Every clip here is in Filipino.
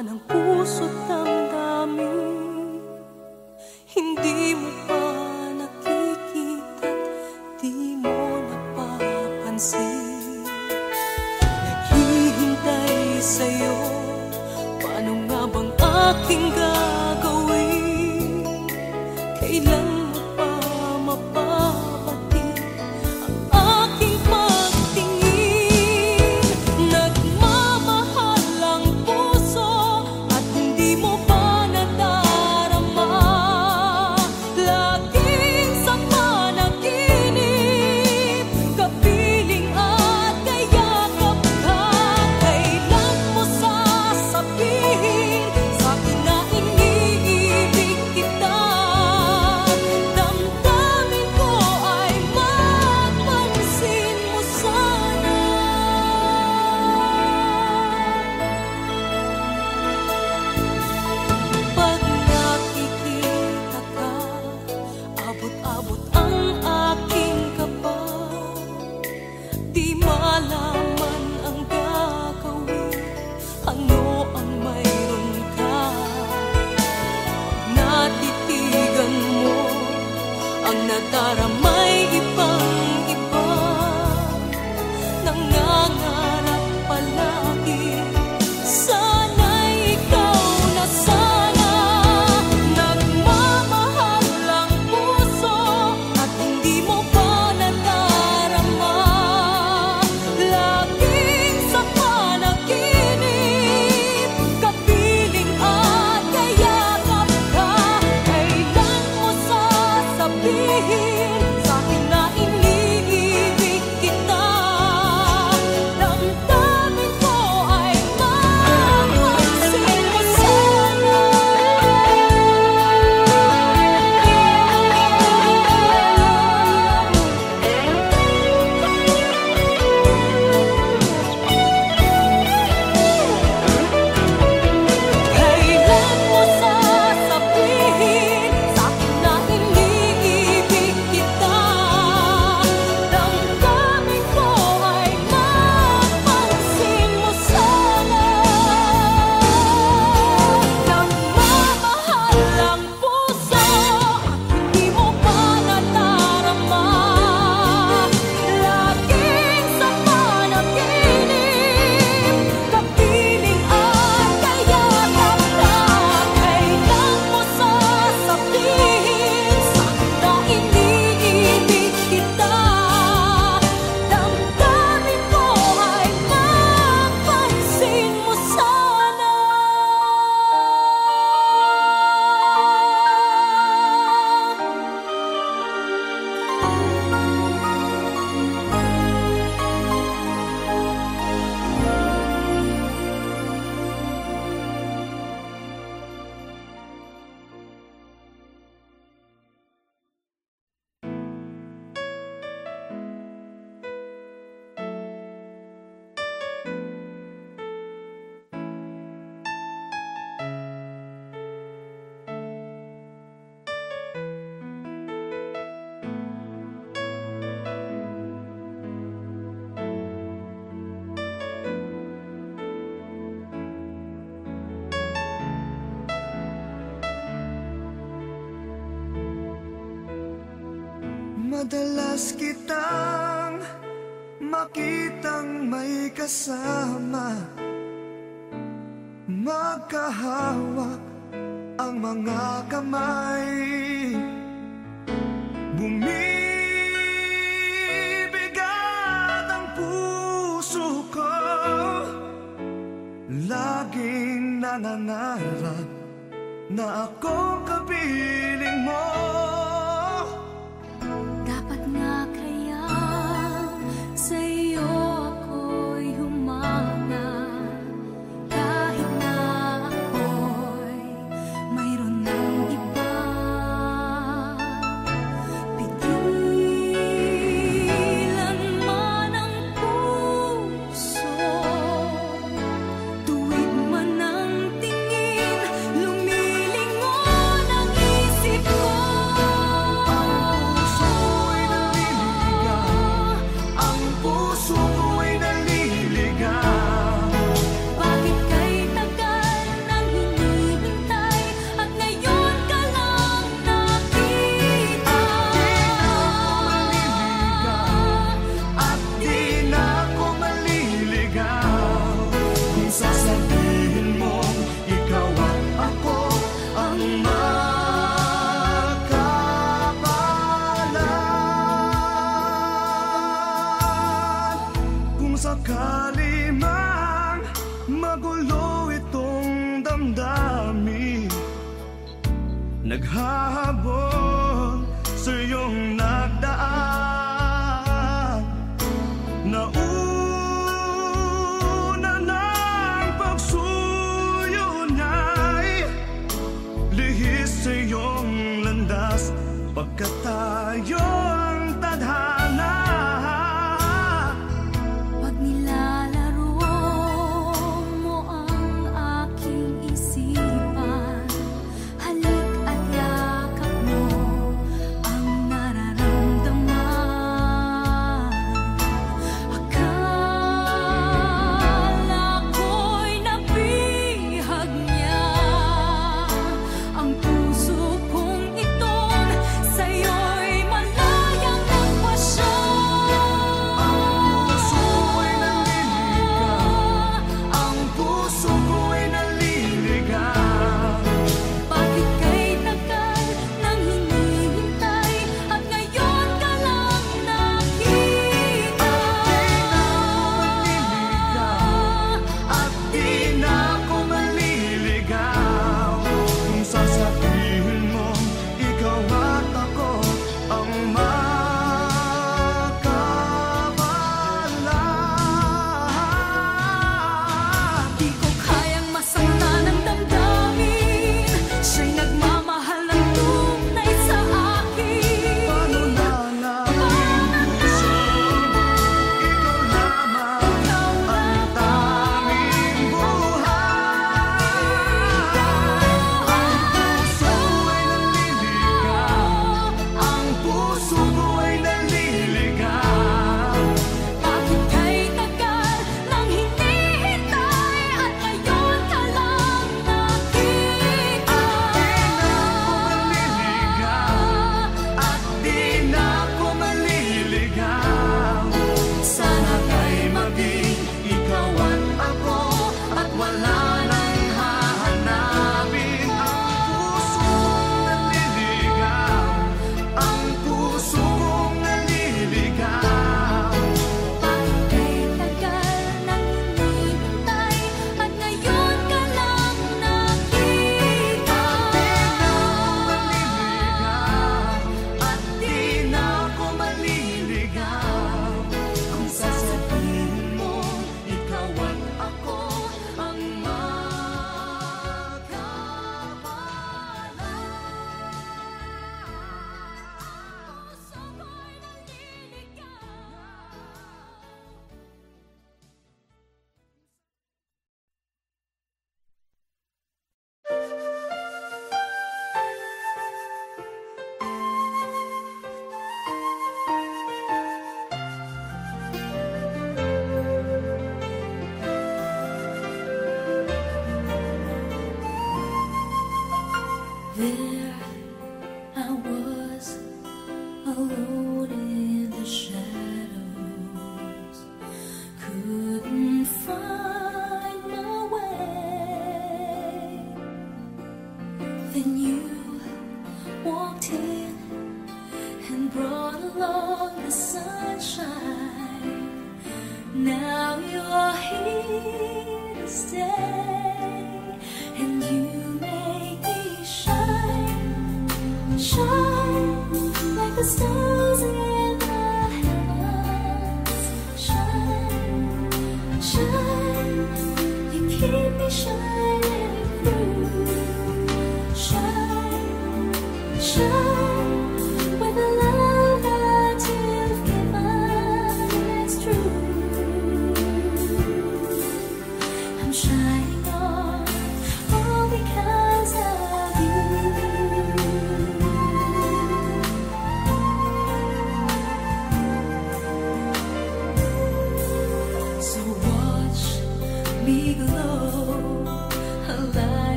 ng puso't damdamin. Hindi mo pa nakikita't di mo napapansin. Naghihintay sa'yo, paano nga bang aking gagawin? Kailan mo pa mapapati ang aking pagtingin? Nagmamahal ang puso at hindi mo ba nadarama? Laging sa panaginip, kapiling at kayakap ka. Kailan mo sasabihin sa'kin na iniibig kita? Damdamin ko ay mapansin mo sana. Pag nakikita ka, abot-abot ang aking kaba. Di malaman ang gagawin, ano ang mayroon ka. Natitigan mo ang nadaramay ibang-iba. Nangangarap palagi, sana'y ikaw na sana. Nagmamahal ang puso at hindi mo ba nadarama? Laging sa panaginip, kapiling at kayakap ka. Kailan mo sasabihin sa'kin na iniibig kita? Damdamin ko ay mapansin mo sana. Kailan mo sasabihin sa'kin na iniibig kita? Damdamin ko ay mapansin mo sana. Nagmamahal ang puso at hindi mo pa nadarama. Laging sa panaginip, kapiling at kayakap ka. Kailan mo sasabihin sa'kin na iniibig kita? Damdamin ko ay mapansin mo sana. Madalas kitang makitang may kasama, magkahawak ang mga kamay. Bumibigat ang puso ko, laging nanangarap na ako kapiling mo. Dapat nga kaya sa'yo ako'y humanap, kahit na ako'y mayroon ng iba. Pigilan man ang puso, tuwid man ang tingin, lumilingon naghahabol sa iyong nagdaan. Nauna ng pagsuyo niya'y lihis sa iyong landas, pagkat tayo ang tadhana. Pag nilalaro mo ang aking isipan, halik at yakap mo ang nararamdaman. Akala ko'y nabihag niya ang puso kong itong sa'yo'y malayang nagpasya. Ang puso ko'y naliligaw. Bakit kay tagal nang hinihintay at ngayon ka lang nakita? At di na ako maliligaw kung sasabihin mo ikaw at ako ang magkabala. Di ko kayang masaktan ang damdamin, siya'y nagmamahal ng tunay sa akin. Paano na namin puso, ikaw lamang ang tanging buhay. Ang puso ko ay naliligaw. Bakit kay tagal nang hinihintay at ngayon ka lang nakita? At di na ako maliligaw. Sana kay maging ikaw at ako, at wala nang hahanapin. Ang puso kong naliligaw. Bakit kay tagal nang hinihintay at ngayon ka lang nakita? At di na ako maliligaw kung sasabihin mo ikaw at ako ang magkabala. Puso ko'y naliligaw. There I was, alone in the shadows, couldn't find my way. Then you walked in and brought along the sunshine. Now you're here to stay, and you make me shine, shine like the stars in the heavens. Shine, shine, you keep me shining through. Shine, shine with the love that you've given. It's true. I'm shining on all because of you.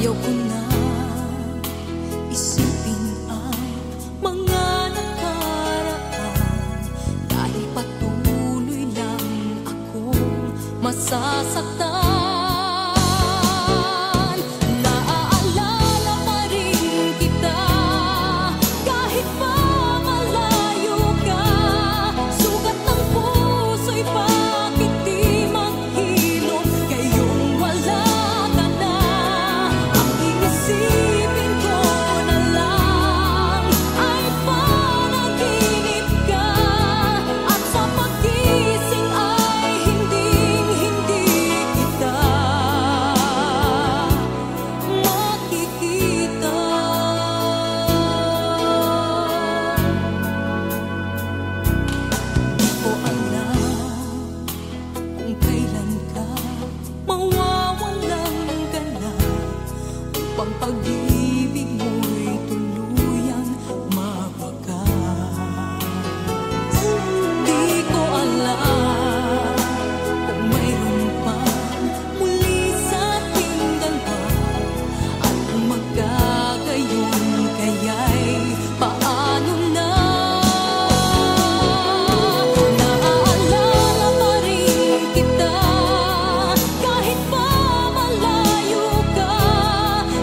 Ayaw ko na isipin ang mga nakaraan, dahil patuloy lang akong masasaktan. Naaalala pa rin kita kahit pa malayo ka. Sugat ng puso'y bakit di maghilom ngayong wala ka na. Ang inisipin ko na lang ay panaginip ka, at sa paggising ay hinding-hindi kita makikita. Di ko alam kung kailan ka mawawalang gana, upang pag-ibig mo'y tuluyang mawakas. Di ko alam kung mayroon pang muli sa ating dalawa, at kung magkagayon kaya'y paano na. Naaalala pa rin kita kahit pa malayo ka.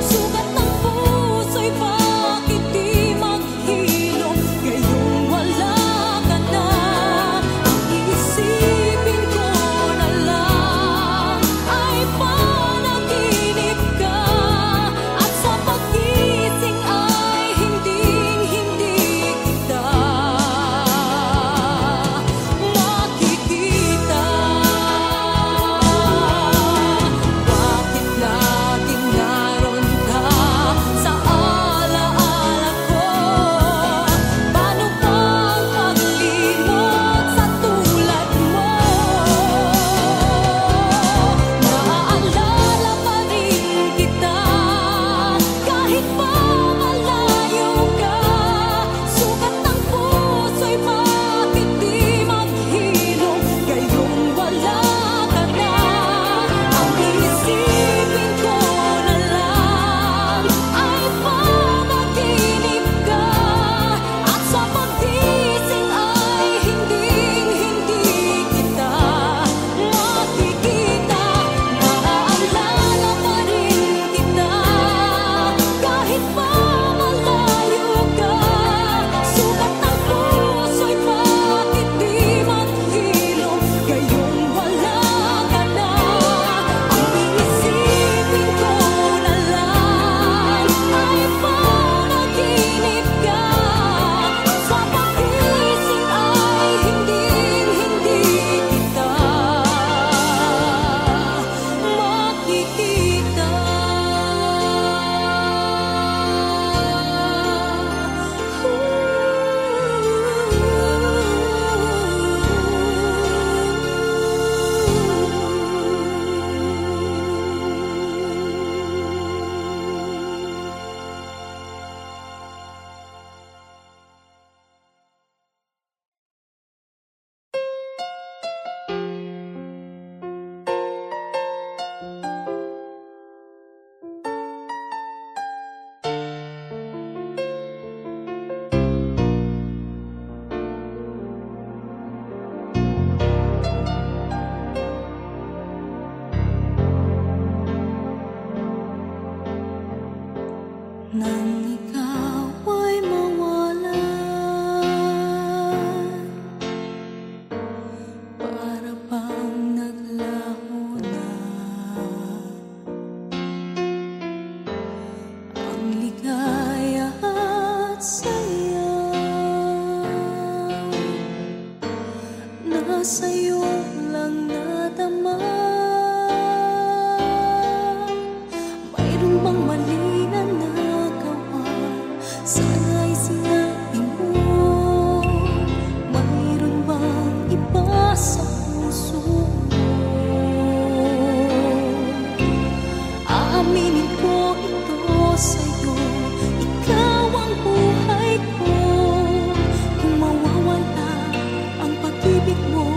Sugat ng puso'y bakit di maghilom ngayong wala ka na. Ang iisipin ko na lang ay panaginip ka, at sa paggising ay hinding-hindi kita makikita. Bakit laging naroon ka sa alaala ko? Paano bang maglimot sa tulad mo? Naaalala pa rin kita kahit pa malayo ka. Sugat ng puso'y bakit di maghilom ngayong wala ka na. Ang iisipin ko na lang ay panaginip ka, at sa paggising ay hinding-hindi kita makikita. Naaalala pa rin kita kahit pa malayo ka. Sugat ng puso'y bakit di maghilom ngayong wala ka na. Ang iisipin ko na lang ay panaginip ka, at sa paggising ay hinding-hindi kita makikita. Nang ikaw ay mawalay, para bang naglaho na ang ligaya at saya na sa'yo lang nadama. Mayroon bang mali na nagawa? Sana'y sinabi mo. Mayroon bang iba sa puso mo? Aaminin ko ito sa'yo, ikaw ang buhay ko. Kung mawawala ang pag-ibig mo,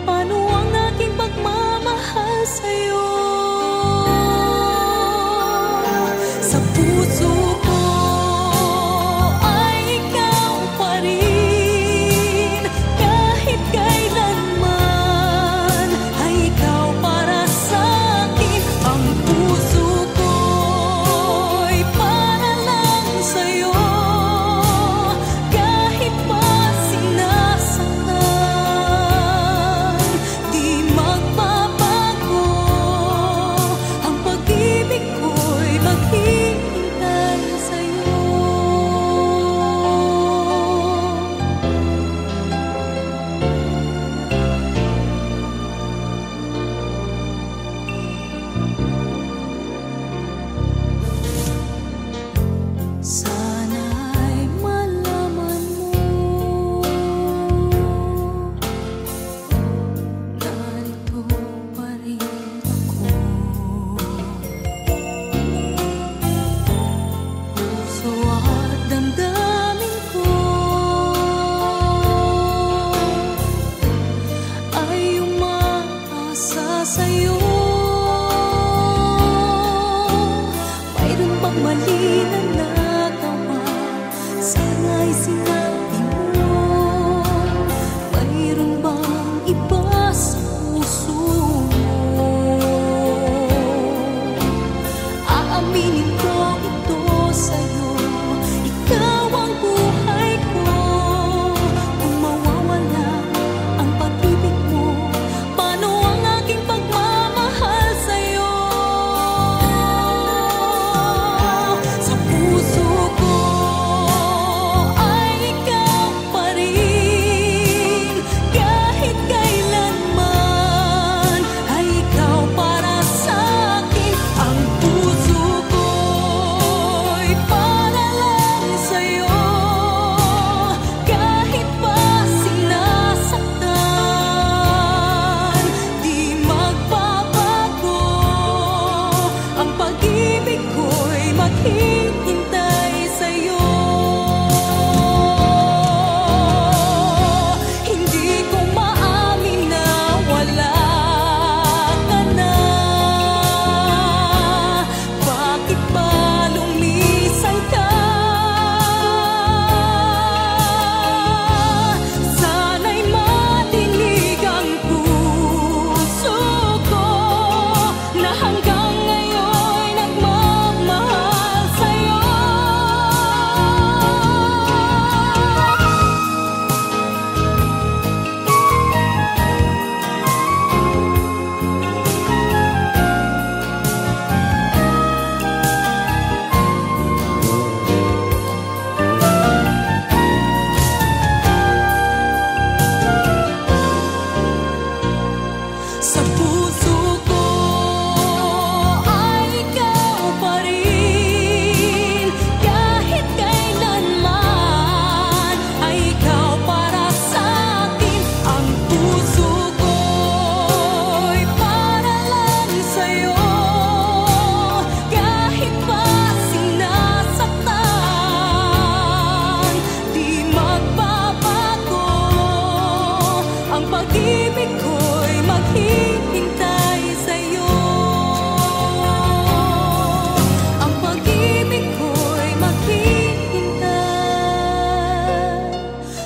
paano ang aking pagmamahal sa'yo? sa'yo. Mayroon bang mali na nagawa? Sana'y sinabi mo. Mayroon bang iba sa puso mo? Aaminin ko ito sa'yo. Ikaw ang buhay ko. Kung mawawala ang pag-ibig mo, paano ang aking pagmamahal sa'yo? Sa puso ko ay ikaw pa rin. Kahit kailanman ay ikaw para sa'kin. Ang puso ko'y para lang sa'yo. Kahit pa sinasaktan, di magbabago. Ang pag-ibig ko'y maghihintay sa'yo. Hindi ko maamin na wala ka na. Bakit ba lumisan ka? Sana'y madinig ang puso ko na hanggang ngayon'y nagmamahal sa'yo. Sa puso ko ay ikaw pa rin. Kahit kailanman ay ikaw para sa'kin. Ang puso ko'y para lang sa'yo. Kahit pa sinasaktan, di magbabago. Ang pag-ibig ko'y maghihintay sa'yo. Ang pag-ibig ko'y maghihintay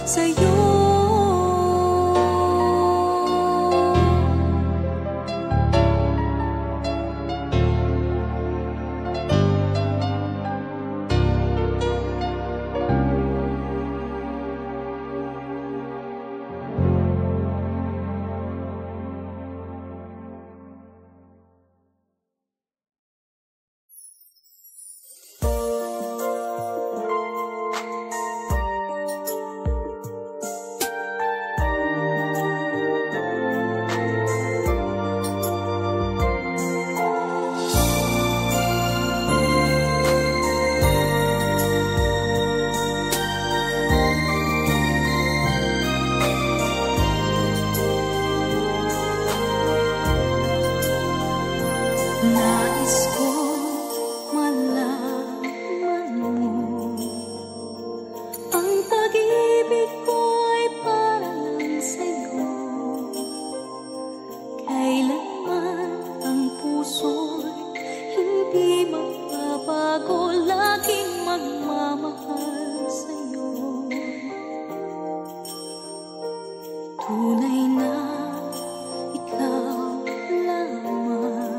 sa'yo. Nais ko malaman mo ang pag-ibig ko'y para lang sa'yo. Kailanman ang puso'y hindi magbabago, laging magmamahal sa'yo. Tunay na ikaw lamang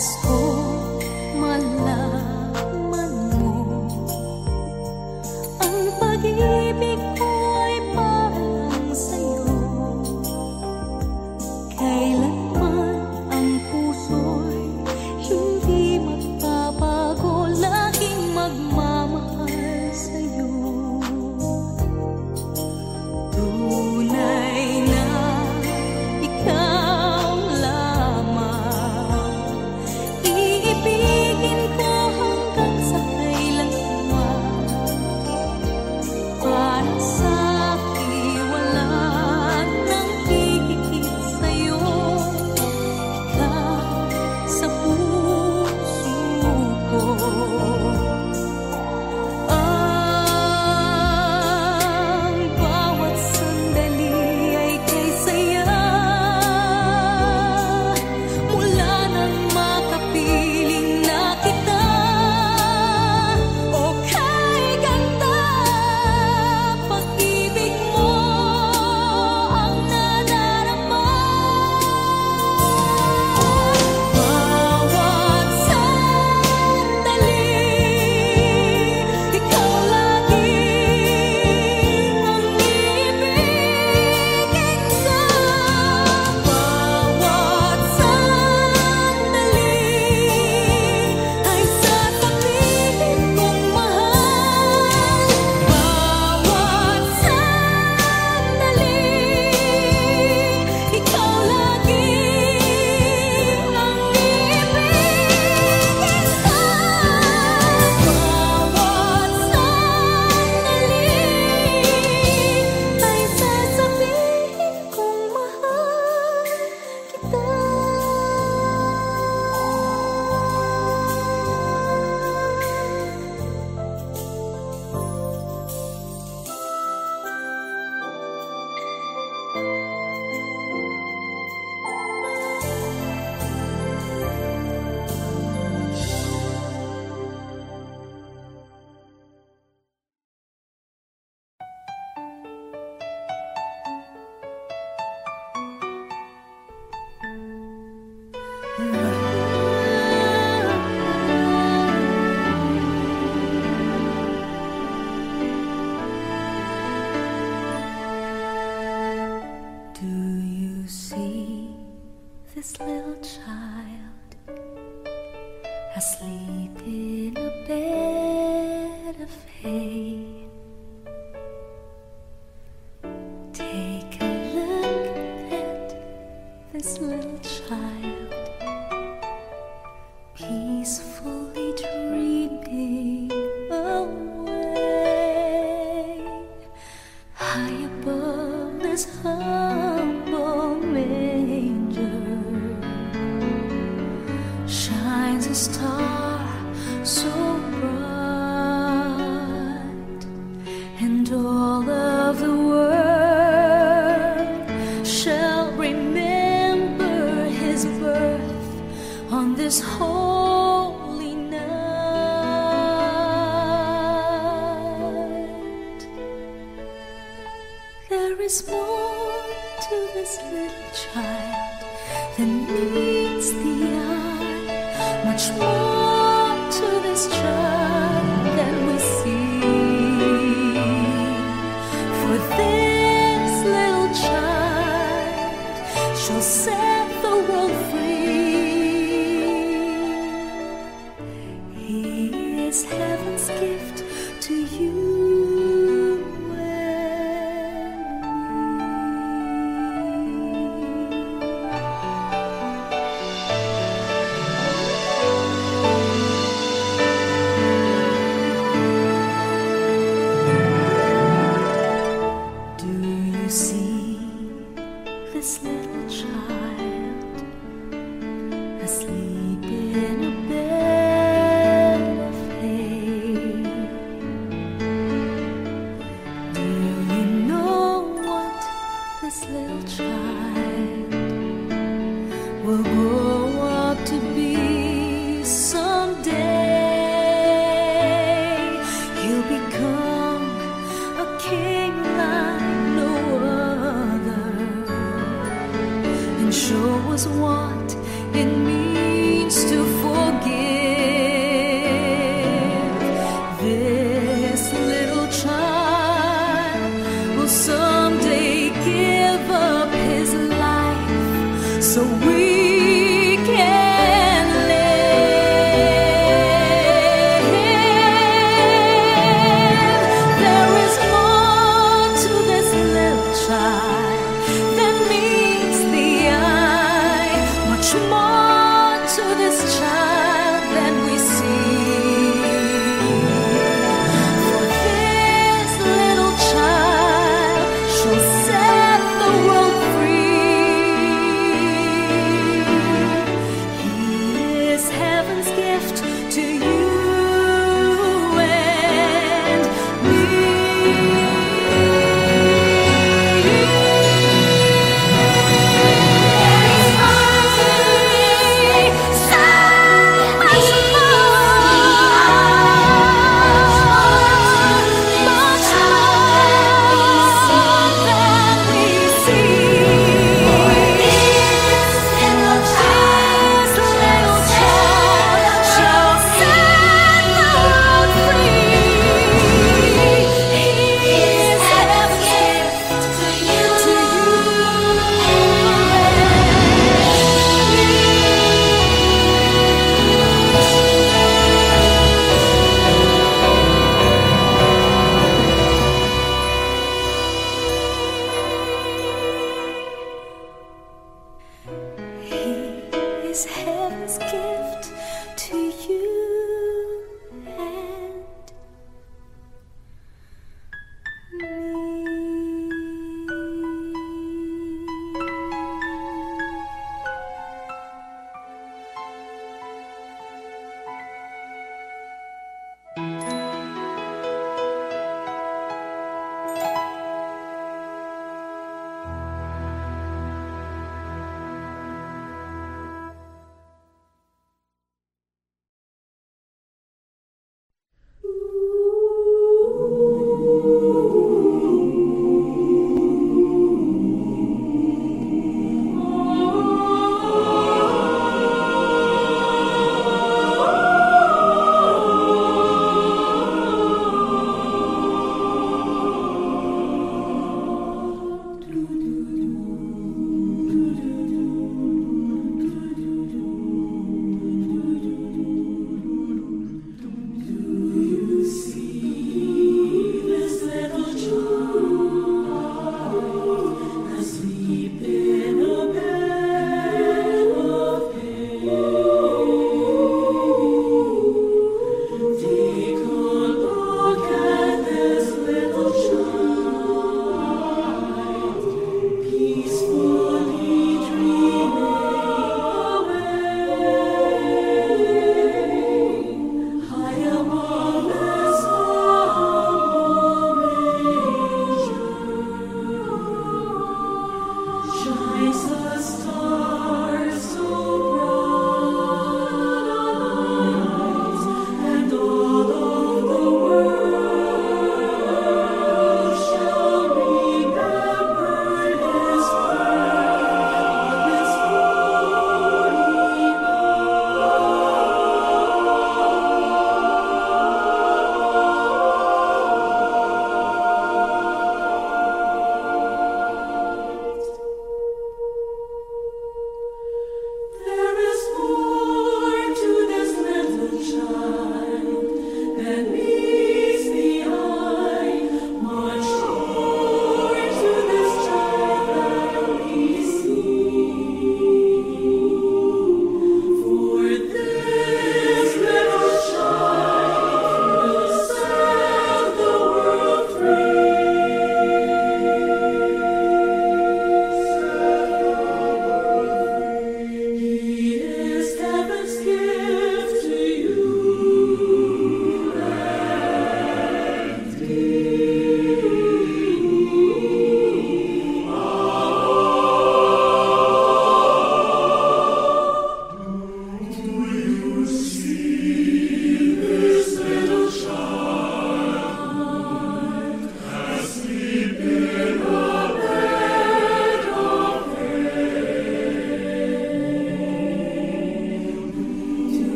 nais ko malaman mo, ang pag-ibig ko ay para lang sa'yo. Kailanman ang puso'y hindi magbabago, laging magmamahal sa'yo. Tunay na ikaw lamang, iibigin ko hanggang sa kailanman. Para sa'kin wala nang hihigit sa'yo, ikaw sa puso ko. Ang bawat sandali ay kay saya, mula nang makapiling na kita. O kay ganda, pag-ibig mo ang nadarama. Bawat sandali, ikaw lagi ang ibigin ko. Bawat sandali ay sasabihin kong mahal. Bawat sandali, ikaw lagi ang ibigin ko. Bawat sandali ay sasabihin kong mahal kita. Do you see this little child asleep in a bed of hay? Take a look at this little child, peacefully dreaming away. High above this humble manger shines a star so bright, and all of the world shall remember his birth on this holy night. There is more to this little child than meets the eye, much more to this child than we see. For this little child shall set the world free. He is heaven's gift to you